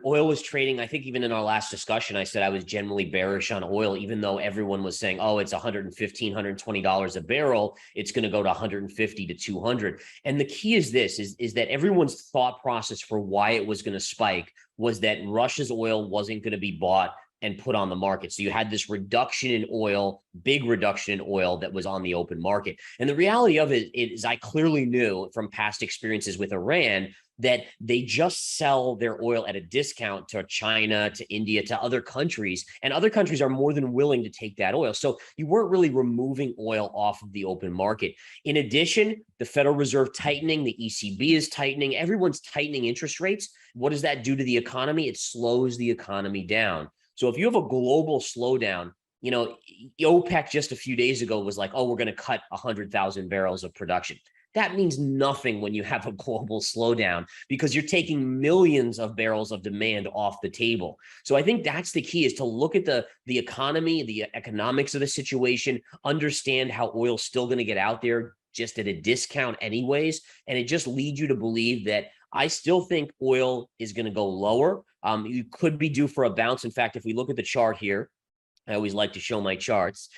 Oil was trading, I think even in our last discussion, I said I was generally bearish on oil, even though everyone was saying, oh, it's $115, $120 a barrel. It's going to go to 150 to 200. And the key is this, is that everyone's thought process for why it was going to spike was that Russia's oil wasn't going to be bought and put on the market. So you had this reduction in oil, big reduction in oil that was on the open market. And the reality of it is I clearly knew from past experiences with Iran that they just sell their oil at a discount to China, to India, to other countries, and other countries are more than willing to take that oil. So you weren't really removing oil off of the open market. In addition, the Federal Reserve tightening, the ECB is tightening, everyone's tightening interest rates. What does that do to the economy? It slows the economy down. So if you have a global slowdown, OPEC just a few days ago was like, oh, we're going to cut 100,000 barrels of production. That means nothing when you have a global slowdown because you're taking millions of barrels of demand off the table. So I think that's the key, is to look at the economy, the economics of the situation, understand how oil's still going to get out there just at a discount anyways. And it just leads you to believe that I still think oil is going to go lower. You could be due for a bounce. In fact, if we look at the chart here, I always like to show my charts.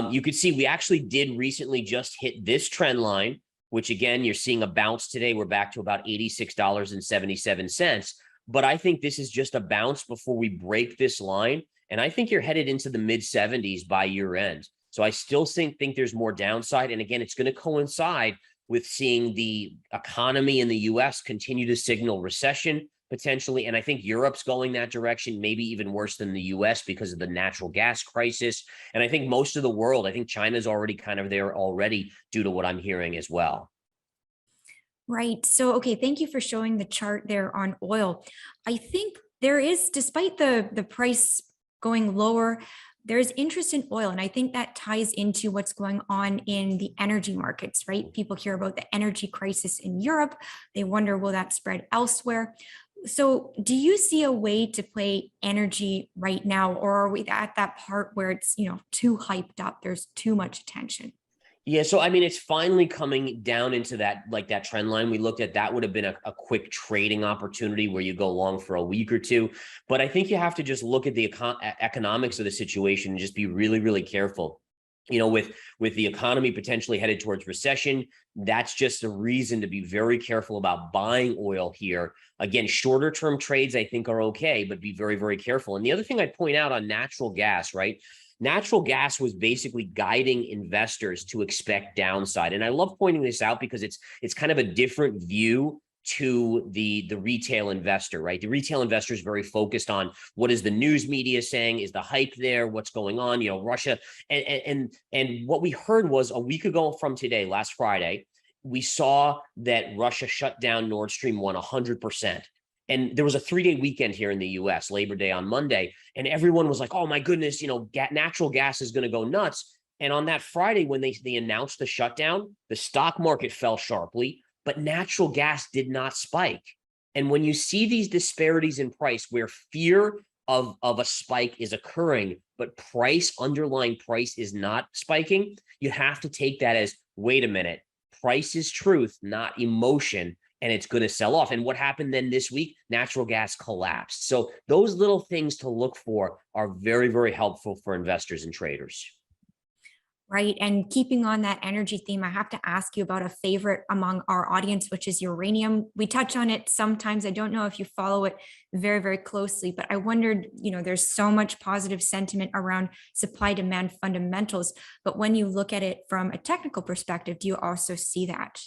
You could see we actually did recently just hit this trend line, which again, you're seeing a bounce today. We're back to about $86.77. But I think this is just a bounce before we break this line. And I think you're headed into the mid 70s by year end. So I still think there's more downside. And again, it's going to coincide with seeing the economy in the US continue to signal recession potentially. And I think Europe's going that direction, maybe even worse than the US because of the natural gas crisis. And I think most of the world, I think China's already kind of there already due to what I'm hearing as well. Right. So, okay, thank you for showing the chart there on oil. I think there is, despite the price going lower, there's interest in oil. And I think that ties into what's going on in the energy markets, right? People hear about the energy crisis in Europe. They wonder, will that spread elsewhere? So do you see a way to play energy right now, or are we at that part where it's, too hyped up, there's too much attention? Yeah, so I mean, it's finally coming down into that, like that trend line we looked at. That would have been a quick trading opportunity where you go long for a week or two. But I think you have to just look at the economics of the situation and just be really, really careful. With the economy potentially headed towards recession, that's just a reason to be very careful about buying oil here. Again, shorter term trades I think are okay, but be very, very careful. And the other thing I'd point out on natural gas, right? Natural gas was basically guiding investors to expect downside. And I love pointing this out because it's kind of a different view to the retail investor, right? The retail investor is very focused on what is the news media saying, is the hype there, what's going on, Russia. And what we heard was a week ago from today, last Friday, we saw that Russia shut down Nord Stream 1 100%. And there was a 3-day weekend here in the US, Labor Day on Monday, and everyone was like, oh my goodness, natural gas is going to go nuts. And on that Friday, when they announced the shutdown, the stock market fell sharply, but natural gas did not spike. And when you see these disparities in price where fear of a spike is occurring, but underlying price is not spiking, you have to take that as, wait a minute, price is truth, not emotion, and it's going to sell off. And what happened then this week? Natural gas collapsed. So those little things to look for are very, very helpful for investors and traders. Right. And keeping on that energy theme, I have to ask you about a favorite among our audience, which is uranium. We touch on it sometimes. I don't know if you follow it very, very closely, but I wondered, there's so much positive sentiment around supply demand fundamentals. But when you look at it from a technical perspective, do you also see that?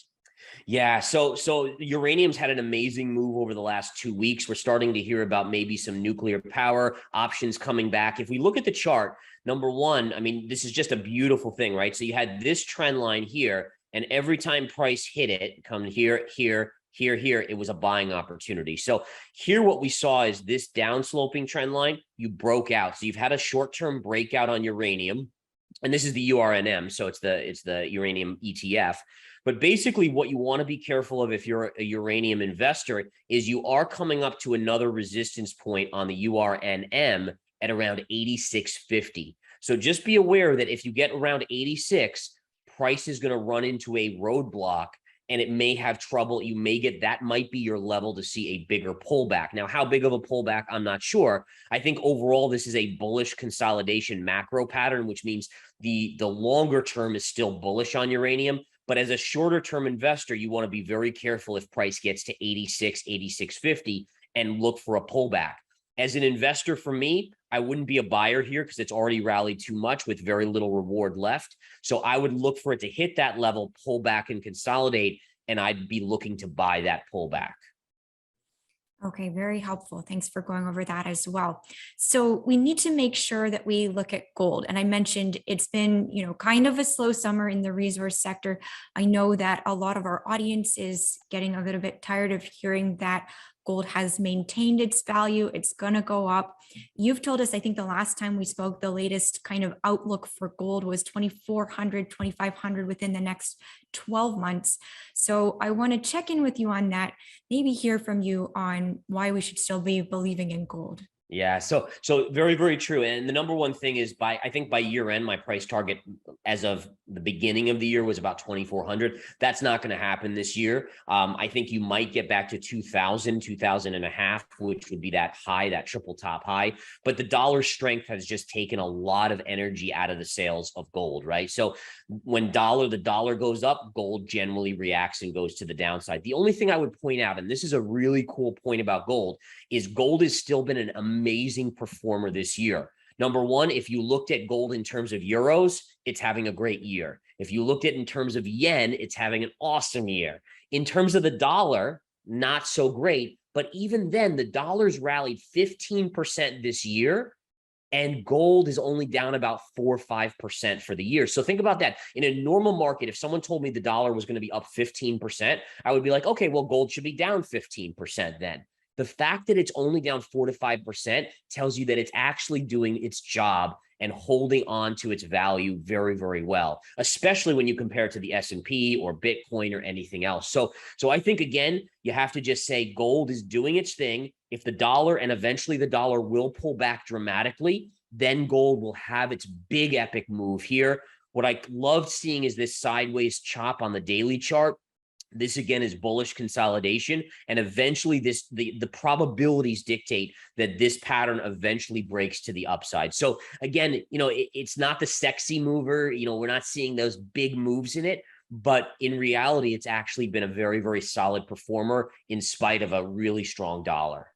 Yeah, so uranium's had an amazing move over the last 2 weeks. We're starting to hear about maybe some nuclear power options coming back. If we look at the chart, number one, I mean, this is just a beautiful thing, right? So you had this trend line here, and every time price hit it, come here, here, here, here, it was a buying opportunity. So here what we saw is this downsloping trend line, you broke out. So you've had a short-term breakout on uranium, and this is the URNM, so it's the uranium ETF. But basically what you want to be careful of if you're a uranium investor is you are coming up to another resistance point on the URNM at around 86.50. So just be aware that if you get around 86, price is going to run into a roadblock and it may have trouble. You may get, that might be your level to see a bigger pullback. Now, how big of a pullback, I'm not sure. I think overall, this is a bullish consolidation macro pattern, which means the longer term is still bullish on uranium. But as a shorter term investor, you want to be very careful if price gets to 86, 86.50 and look for a pullback. As an investor, for me, I wouldn't be a buyer here because it's already rallied too much with very little reward left. So I would look for it to hit that level, pull back and consolidate, and I'd be looking to buy that pullback. Okay, very helpful. Thanks for going over that as well. So we need to make sure that we look at gold. And I mentioned it's been, kind of a slow summer in the resource sector. I know that a lot of our audience is getting a little bit tired of hearing that gold has maintained its value. It's going to go up. You've told us, I think the last time we spoke, the latest kind of outlook for gold was 2,400, 2,500 within the next 12 months. So I want to check in with you on that, maybe hear from you on why we should still be believing in gold. Yeah, so very, very true. And the number one thing is I think by year end, my price target as of the beginning of the year was about 2,400. That's not going to happen this year. I think you might get back to 2,000 and a half, which would be that high, that triple top high. But the dollar strength has just taken a lot of energy out of the sales of gold, right? So when the dollar goes up, gold generally reacts and goes to the downside. The only thing I would point out, and this is a really cool point about gold, is gold has still been an amazing performer this year. Number one, if you looked at gold in terms of euros, it's having a great year. If you looked at it in terms of yen, it's having an awesome year. In terms of the dollar, not so great. But even then, the dollar's rallied 15% this year, and gold is only down about 4 or 5% for the year. So think about that. In a normal market, if someone told me the dollar was going to be up 15%, I would be like, okay, well, gold should be down 15% then. The fact that it's only down 4 to 5% tells you that it's actually doing its job and holding on to its value very, very well, especially when you compare it to the S&P or Bitcoin or anything else. So I think, again, you have to just say gold is doing its thing. If the dollar, and eventually the dollar will pull back dramatically, then gold will have its big epic move here. What I loved seeing is this sideways chop on the daily chart. This again is bullish consolidation, and eventually the probabilities dictate that this pattern eventually breaks to the upside. So again, it's not the sexy mover. We're not seeing those big moves in it, but in reality, it's actually been a very, very solid performer in spite of a really strong dollar.